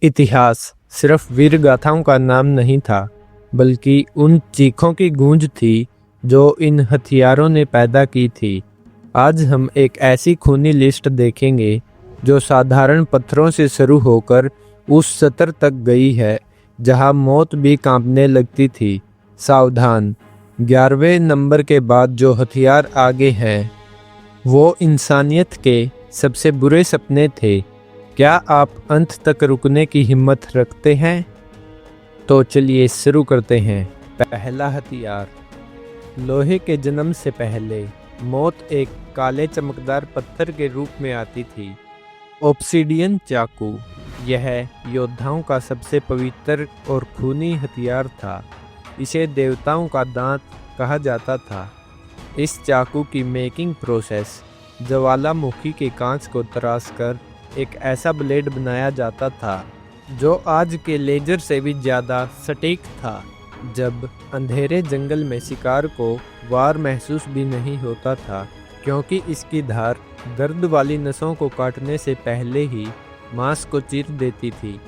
इतिहास सिर्फ वीर गाथाओं का नाम नहीं था, बल्कि उन चीखों की गूंज थी जो इन हथियारों ने पैदा की थी। आज हम एक ऐसी खूनी लिस्ट देखेंगे जो साधारण पत्थरों से शुरू होकर उस सतर तक गई है जहां मौत भी कांपने लगती थी। सावधान, 11वें नंबर के बाद जो हथियार आगे हैं वो इंसानियत के सबसे बुरे सपने थे। क्या आप अंत तक रुकने की हिम्मत रखते हैं? तो चलिए शुरू करते हैं। पहला हथियार। लोहे के जन्म से पहले मौत एक काले चमकदार पत्थर के रूप में आती थी। ऑब्सिडियन चाकू। यह योद्धाओं का सबसे पवित्र और खूनी हथियार था। इसे देवताओं का दांत कहा जाता था। इस चाकू की मेकिंग प्रोसेस ज्वालामुखी के कांच को तराशकर एक ऐसा ब्लेड बनाया जाता था जो आज के लेजर से भी ज़्यादा सटीक था। जब अंधेरे जंगल में शिकार को वार महसूस भी नहीं होता था, क्योंकि इसकी धार दर्द वाली नसों को काटने से पहले ही मांस को चीर देती थी।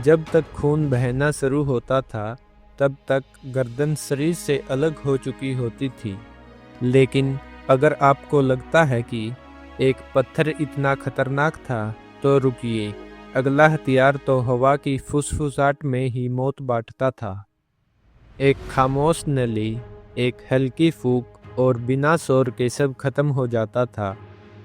जब तक खून बहना शुरू होता था, तब तक गर्दन शरीर से अलग हो चुकी होती थी। लेकिन अगर आपको लगता है कि एक पत्थर इतना खतरनाक था, तो रुकिए, अगला हथियार तो हवा की फुसफुसाहट में ही मौत बांटता था। एक खामोश नली, एक हल्की फूंक और बिना शोर के सब खत्म हो जाता था।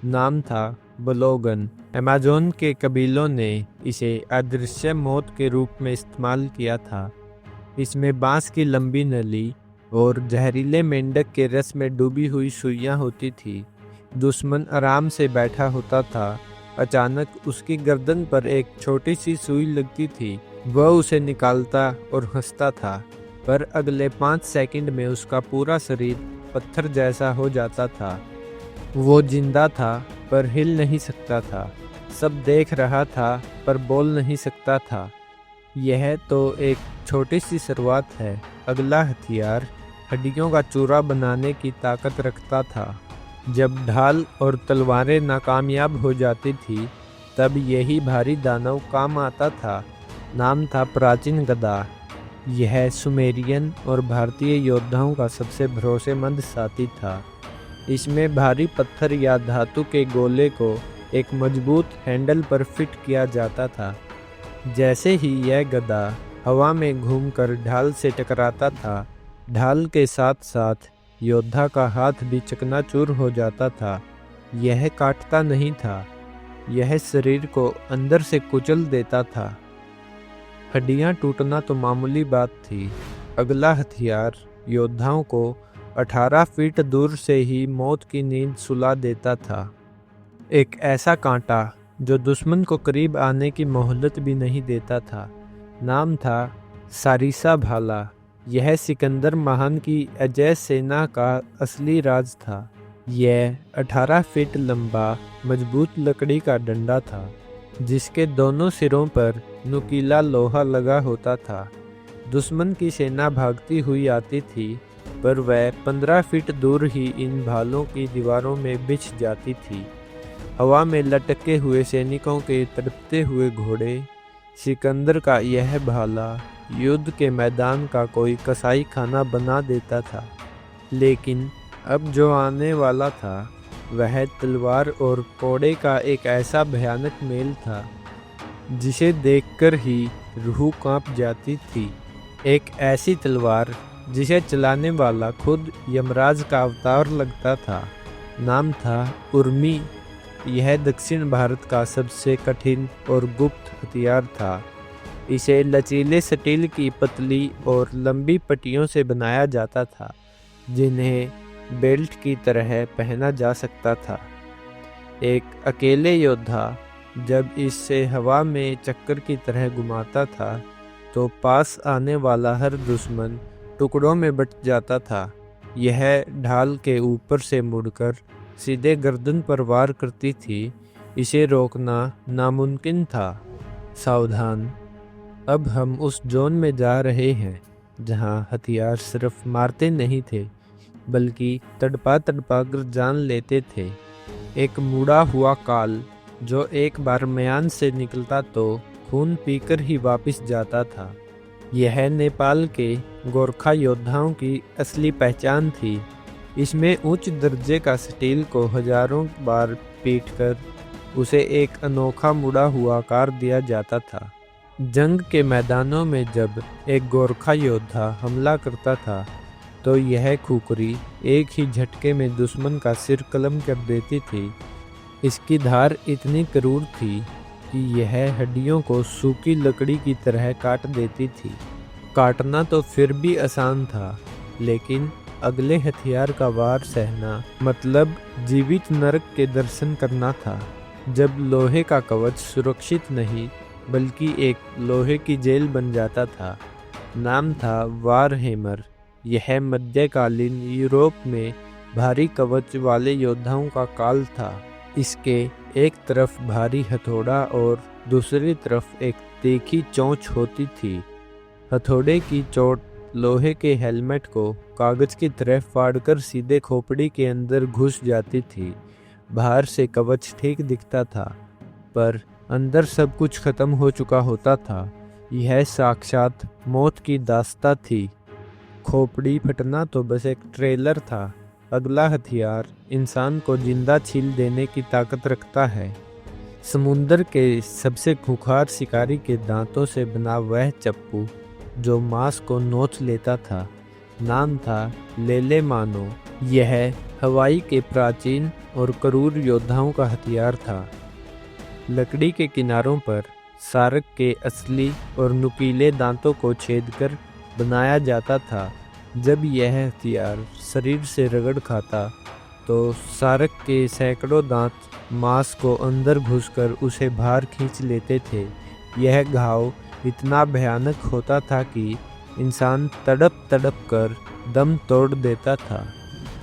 नाम था ब्लोगन। अमेज़न के कबीलों ने इसे अदृश्य मौत के रूप में इस्तेमाल किया था। इसमें बांस की लंबी नली और जहरीले मेंढक के रस में डूबी हुई सुइयां होती थी। दुश्मन आराम से बैठा होता था, अचानक उसकी गर्दन पर एक छोटी सी सुई लगती थी। वह उसे निकालता और हंसता था, पर अगले 5 सेकंड में उसका पूरा शरीर पत्थर जैसा हो जाता था। वो जिंदा था पर हिल नहीं सकता था, सब देख रहा था पर बोल नहीं सकता था। यह तो एक छोटी सी शुरुआत है। अगला हथियार हड्डियों का चूरा बनाने की ताकत रखता था। जब ढाल और तलवारें नाकामयाब हो जाती थी, तब यही भारी दानव काम आता था। नाम था प्राचीन गदा। यह सुमेरियन और भारतीय योद्धाओं का सबसे भरोसेमंद साथी था। इसमें भारी पत्थर या धातु के गोले को एक मजबूत हैंडल पर फिट किया जाता था। जैसे ही यह गदा हवा में घूमकर ढाल से टकराता था, ढाल के साथ साथ योद्धा का हाथ भी चकनाचूर हो जाता था। यह काटता नहीं था, यह शरीर को अंदर से कुचल देता था। हड्डियां टूटना तो मामूली बात थी। अगला हथियार योद्धाओं को 18 फीट दूर से ही मौत की नींद सुला देता था। एक ऐसा कांटा जो दुश्मन को करीब आने की मोहलत भी नहीं देता था। नाम था सारिसा भाला। यह सिकंदर महान की अजय सेना का असली राज था। यह 18 फीट लंबा मजबूत लकड़ी का डंडा था, जिसके दोनों सिरों पर नुकीला लोहा लगा होता था। दुश्मन की सेना भागती हुई आती थी, पर वह 15 फीट दूर ही इन भालों की दीवारों में बिछ जाती थी। हवा में लटके हुए सैनिकों के तड़पते हुए घोड़े। सिकंदर का यह भाला युद्ध के मैदान का कोई कसाई खाना बना देता था। लेकिन अब जो आने वाला था वह तलवार और कोड़े का एक ऐसा भयानक मेल था जिसे देखकर ही रूह कांप जाती थी। एक ऐसी तलवार जिसे चलाने वाला खुद यमराज का अवतार लगता था। नाम था उर्मी। यह दक्षिण भारत का सबसे कठिन और गुप्त हथियार था। इसे लचीले स्टील की पतली और लंबी पट्टियों से बनाया जाता था, जिन्हें बेल्ट की तरह पहना जा सकता था। एक अकेले योद्धा जब इससे हवा में चक्कर की तरह घुमाता था, तो पास आने वाला हर दुश्मन टुकड़ों में बट जाता था। यह ढाल के ऊपर से मुड़कर सीधे गर्दन पर वार करती थी। इसे रोकना नामुमकिन था। सावधान, अब हम उस जोन में जा रहे हैं जहां हथियार सिर्फ मारते नहीं थे, बल्कि तड़पा तड़पा कर जान लेते थे। एक मुड़ा हुआ काल जो एक बार म्यान से निकलता तो खून पीकर ही वापस जाता था। यह नेपाल के गोरखा योद्धाओं की असली पहचान थी। इसमें उच्च दर्जे का स्टील को हजारों बार पीटकर उसे एक अनोखा मुड़ा हुआ आकार दिया जाता था। जंग के मैदानों में जब एक गोरखा योद्धा हमला करता था तो यह खुखरी एक ही झटके में दुश्मन का सिर कलम कर देती थी। इसकी धार इतनी क्रूर थी कि यह हड्डियों को सूखी लकड़ी की तरह काट देती थी। काटना तो फिर भी आसान था, लेकिन अगले हथियार का वार सहना मतलब जीवित नरक के दर्शन करना था। जब लोहे का कवच सुरक्षित नहीं बल्कि एक लोहे की जेल बन जाता था। नाम था वारहेमर। यह मध्यकालीन यूरोप में भारी कवच वाले योद्धाओं का काल था। इसके एक तरफ भारी हथौड़ा और दूसरी तरफ एक तीखी चोंच होती थी। हथौड़े की चोट लोहे के हेलमेट को कागज की तरह फाड़कर सीधे खोपड़ी के अंदर घुस जाती थी। बाहर से कवच ठीक दिखता था, पर अंदर सब कुछ खत्म हो चुका होता था। यह साक्षात मौत की दास्तां थी। खोपड़ी फटना तो बस एक ट्रेलर था। अगला हथियार इंसान को जिंदा छील देने की ताकत रखता है। समुंदर के सबसे खूंखार शिकारी के दांतों से बना वह चप्पू जो मांस को नोच लेता था। नाम था लेले मानो। यह हवाई के प्राचीन और क्रूर योद्धाओं का हथियार था। लकड़ी के किनारों पर सारक के असली और नुकीले दांतों को छेदकर बनाया जाता था। जब यह हथियार शरीर से रगड़ खाता तो सारक के सैकड़ों दांत मांस को अंदर घुसकर उसे बाहर खींच लेते थे। यह घाव इतना भयानक होता था कि इंसान तड़प तड़प कर दम तोड़ देता था।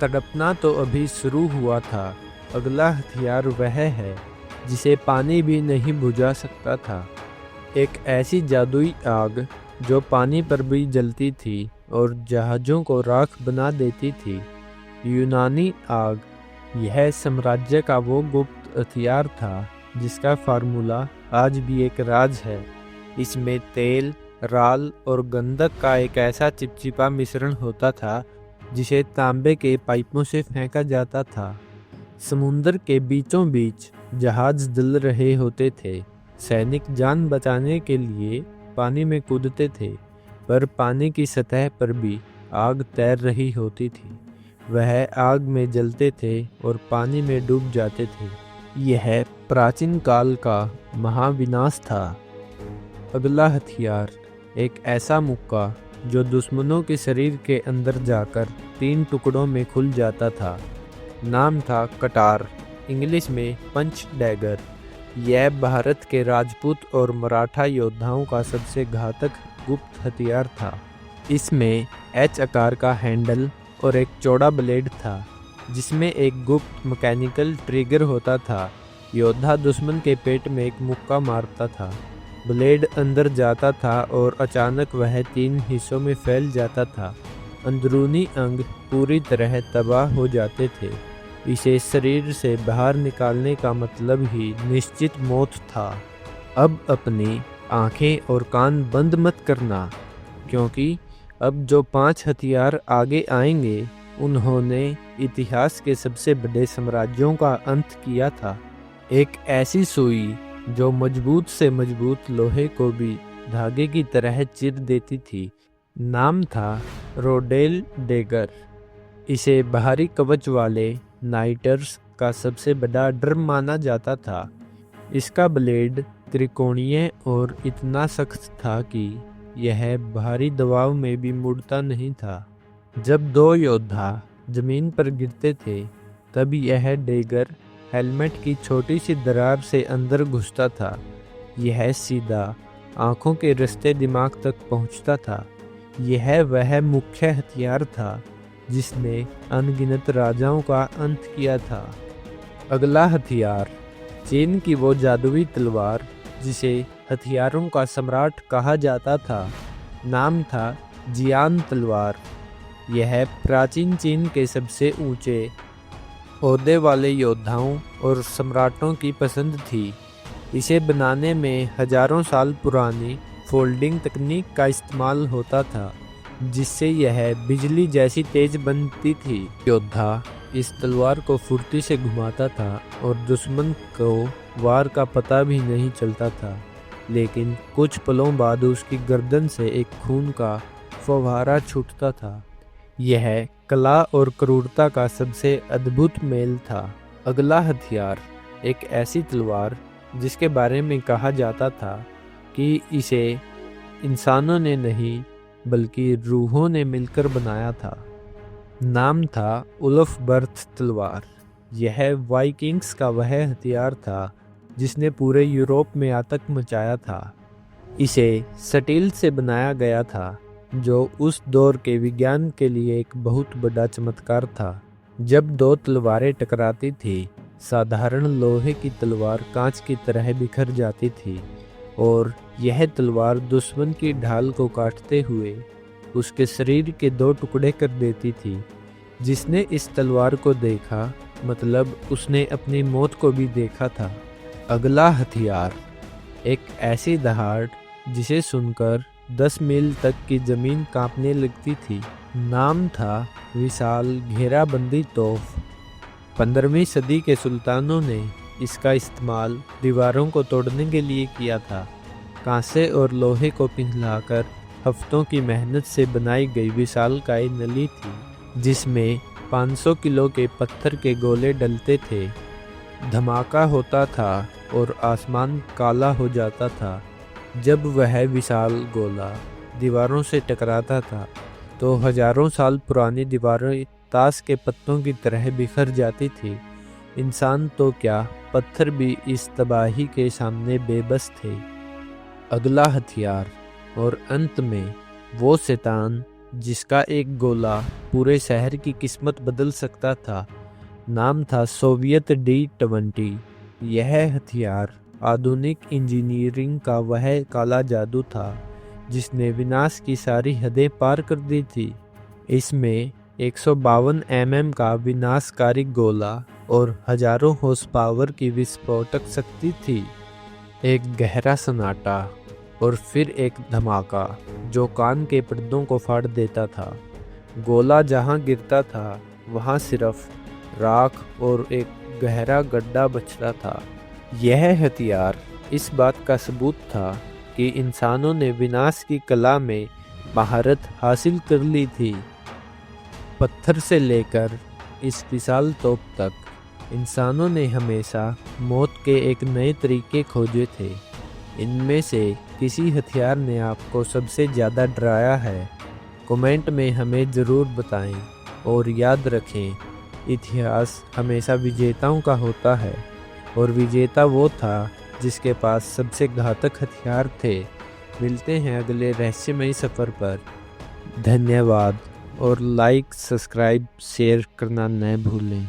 तड़पना तो अभी शुरू हुआ था। अगला हथियार वह है जिसे पानी भी नहीं बुझा सकता था। एक ऐसी जादुई आग जो पानी पर भी जलती थी और जहाज़ों को राख बना देती थी। यूनानी आग। यह साम्राज्य का वो गुप्त हथियार था जिसका फार्मूला आज भी एक राज है। इसमें तेल, राल और गंधक का एक ऐसा चिपचिपा मिश्रण होता था जिसे तांबे के पाइपों से फेंका जाता था। समुंदर के बीचों बीच जहाज जल रहे होते थे। सैनिक जान बचाने के लिए पानी में कूदते थे, पर पानी की सतह पर भी आग तैर रही होती थी। वह आग में जलते थे और पानी में डूब जाते थे। यह प्राचीन काल का महाविनाश था। अगला हथियार एक ऐसा मुक्का जो दुश्मनों के शरीर के अंदर जाकर 3 टुकड़ों में खुल जाता था। नाम था कटार, इंग्लिश में पंच डैगर। यह भारत के राजपूत और मराठा योद्धाओं का सबसे घातक गुप्त हथियार था। इसमें एच आकार का हैंडल और एक चौड़ा ब्लेड था जिसमें एक गुप्त मैकेनिकल ट्रिगर होता था। योद्धा दुश्मन के पेट में एक मुक्का मारता था, ब्लेड अंदर जाता था और अचानक वह 3 हिस्सों में फैल जाता था। अंदरूनी अंग पूरी तरह तबाह हो जाते थे। इसे शरीर से बाहर निकालने का मतलब ही निश्चित मौत था। अब अपनी आंखें और कान बंद मत करना, क्योंकि अब जो 5 हथियार आगे आएंगे उन्होंने इतिहास के सबसे बड़े साम्राज्यों का अंत किया था। एक ऐसी सुई जो मजबूत से मजबूत लोहे को भी धागे की तरह चीर देती थी। नाम था रोडेल डेगर। इसे बाहरी कवच वाले नाइटर्स का सबसे बड़ा डर माना जाता था। इसका ब्लेड त्रिकोणीय और इतना सख्त था कि यह भारी दबाव में भी मुड़ता नहीं था। जब 2 योद्धा जमीन पर गिरते थे तब यह डेगर हेलमेट की छोटी सी दरार से अंदर घुसता था। यह सीधा आंखों के रास्ते दिमाग तक पहुंचता था। यह वह मुख्य हथियार था जिसने अनगिनत राजाओं का अंत किया था। अगला हथियार चीन की वो जादुई तलवार जिसे हथियारों का सम्राट कहा जाता था। नाम था जियान तलवार। यह प्राचीन चीन के सबसे ऊंचे ओहदे वाले योद्धाओं और सम्राटों की पसंद थी। इसे बनाने में हजारों साल पुरानी फोल्डिंग तकनीक का इस्तेमाल होता था, जिससे यह बिजली जैसी तेज बनती थी। योद्धा इस तलवार को फुर्ती से घुमाता था और दुश्मन को वार का पता भी नहीं चलता था, लेकिन कुछ पलों बाद उसकी गर्दन से एक खून का फव्वारा छूटता था। यह कला और क्रूरता का सबसे अद्भुत मेल था। अगला हथियार एक ऐसी तलवार जिसके बारे में कहा जाता था कि इसे इंसानों ने नहीं बल्कि रूहों ने मिलकर बनाया था। नाम था उल्फबर्थ तलवार। यह वाइकिंग्स का वह हथियार था जिसने पूरे यूरोप में आतंक मचाया था। इसे स्टील से बनाया गया था, जो उस दौर के विज्ञान के लिए एक बहुत बड़ा चमत्कार था। जब दो तलवारें टकराती थी, साधारण लोहे की तलवार कांच की तरह बिखर जाती थी और यह तलवार दुश्मन की ढाल को काटते हुए उसके शरीर के दो टुकड़े कर देती थी। जिसने इस तलवार को देखा, मतलब उसने अपनी मौत को भी देखा था। अगला हथियार एक ऐसी दहाड़ जिसे सुनकर 10 मील तक की जमीन कांपने लगती थी। नाम था विशाल घेराबंदी तोफ। 15वीं सदी के सुल्तानों ने इसका इस्तेमाल दीवारों को तोड़ने के लिए किया था। कांसे और लोहे को पिघलाकर हफ्तों की मेहनत से बनाई गई विशालकाय नली थी, जिसमें 500 किलो के पत्थर के गोले डलते थे। धमाका होता था और आसमान काला हो जाता था। जब वह विशाल गोला दीवारों से टकराता था तो हजारों साल पुरानी दीवारें ताश के पत्तों की तरह बिखर जाती थी। इंसान तो क्या, पत्थर भी इस तबाही के सामने बेबस थे। अगला हथियार और अंत में वो शैतान जिसका एक गोला पूरे शहर की किस्मत बदल सकता था। नाम था सोवियत D-20। यह हथियार आधुनिक इंजीनियरिंग का वह काला जादू था जिसने विनाश की सारी हदें पार कर दी थी। इसमें 152 mm का विनाशकारी गोला और हजारों हॉर्स पावर की विस्फोटक शक्ति थी। एक गहरा सन्नाटा और फिर एक धमाका जो कान के पर्दों को फाड़ देता था। गोला जहां गिरता था वहां सिर्फ राख और एक गहरा गड्ढा बचता था। यह हथियार इस बात का सबूत था कि इंसानों ने विनाश की कला में महारत हासिल कर ली थी। पत्थर से लेकर इस विशाल तोप तक इंसानों ने हमेशा मौत के एक नए तरीके खोजे थे। इनमें से किसी हथियार ने आपको सबसे ज़्यादा डराया है? कमेंट में हमें ज़रूर बताएं और याद रखें, इतिहास हमेशा विजेताओं का होता है और विजेता वो था जिसके पास सबसे घातक हथियार थे। मिलते हैं अगले रहस्यमयी सफ़र पर। धन्यवाद और लाइक, सब्सक्राइब, शेयर करना न भूलें।